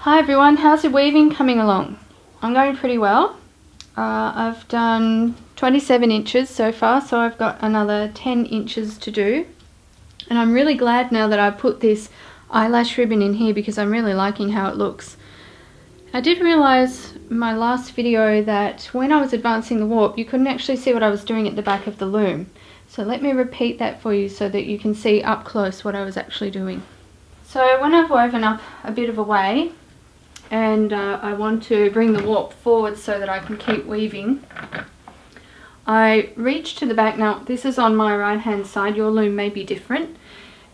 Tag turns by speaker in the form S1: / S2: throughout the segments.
S1: Hi everyone, how's your weaving coming along? I'm going pretty well. I've done 27 inches so far, so I've got another 10 inches to do. And I'm really glad now that I put this eyelash ribbon in here because I'm really liking how it looks. I did realise in my last video that when I was advancing the warp, you couldn't actually see what I was doing at the back of the loom. So let me repeat that for you so that you can see up close what I was actually doing. So when I've woven up a bit of a way, and I want to bring the warp forward so that I can keep weaving, I reach to the back. Now this is on my right hand side, your loom may be different,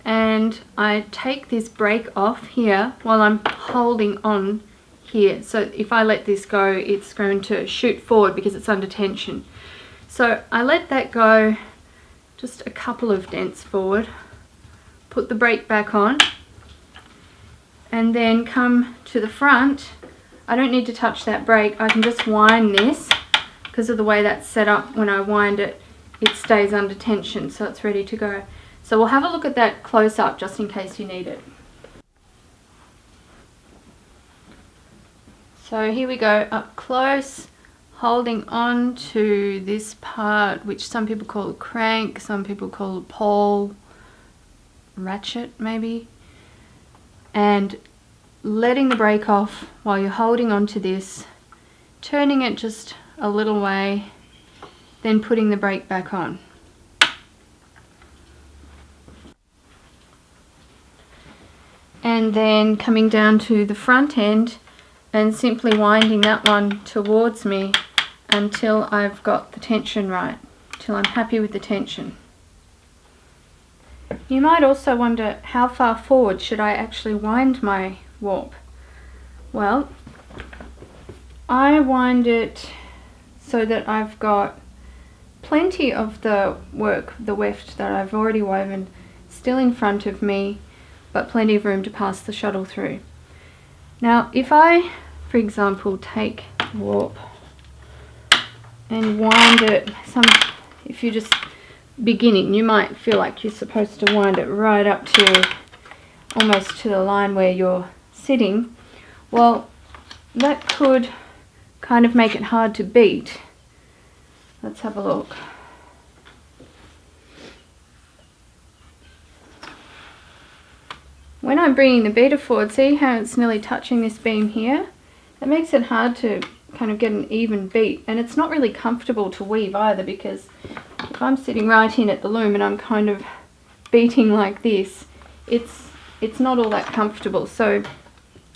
S1: and I take this break off here while I'm holding on here. So if I let this go, it's going to shoot forward because it's under tension. So I let that go just a couple of dents forward, put the break back on, and then come to the front. I don't need to touch that break, I can just wind this. Because of the way that's set up, when I wind it, it stays under tension, so it's ready to go. So we'll have a look at that close up just in case you need it. So here we go, up close, holding on to this part, which some people call a crank, some people call a pole, ratchet maybe, and letting the break off while you're holding on to this, turning it just a little way, then putting the break back on. And then coming down to the front end and simply winding that one towards me until I've got the tension right, till I'm happy with the tension. You might also wonder, how far forward should I actually wind my warp? Well, I wind it so that I've got plenty of the work, the weft that I've already woven, still in front of me, but plenty of room to pass the shuttle through. Now if I, for example, take the warp and wind it, if you're just beginning, you might feel like you're supposed to wind it right up to almost to the line where you're sitting. Well, that could kind of make it hard to beat. Let's have a look. When I'm bringing the beater forward, see how it's nearly touching this beam here? It makes it hard to kind of get an even beat, and it's not really comfortable to weave either, because if I'm sitting right in at the loom and I'm kind of beating like this, it's not all that comfortable. So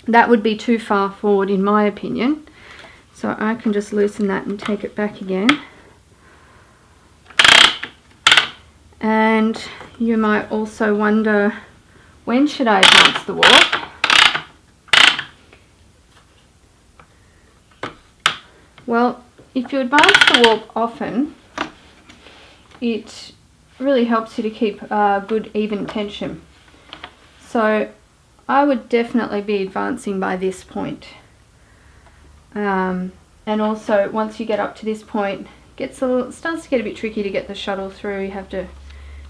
S1: that would be too far forward in my opinion. So I can just loosen that and take it back again. And you might also wonder, when should I advance the warp? Well, if you advance the warp often, it really helps you to keep good even tension. So I would definitely be advancing by this point. And also once you get up to this point, it starts to get a bit tricky to get the shuttle through. You have to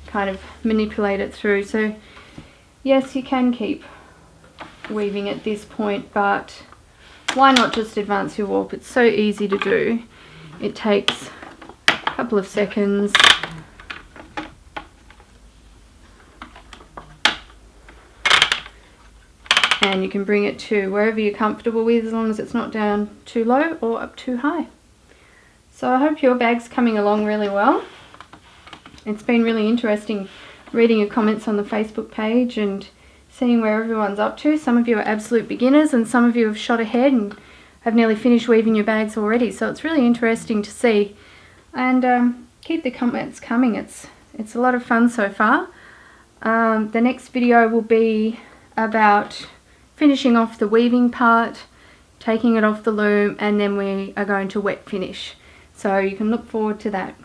S1: kind of manipulate it through. So yes, you can keep weaving at this point, but why not just advance your warp? It's so easy to do. It takes a couple of seconds. And you can bring it to wherever you're comfortable with, as long as it's not down too low or up too high. So I hope your bag's coming along really well. It's been really interesting reading your comments on the Facebook page and seeing where everyone's up to. Some of you are absolute beginners and some of you have shot ahead and have nearly finished weaving your bags already. So it's really interesting to see. And keep the comments coming. It's a lot of fun so far. The next video will be about finishing off the weaving part, taking it off the loom, and then we are going to wet finish. So you can look forward to that.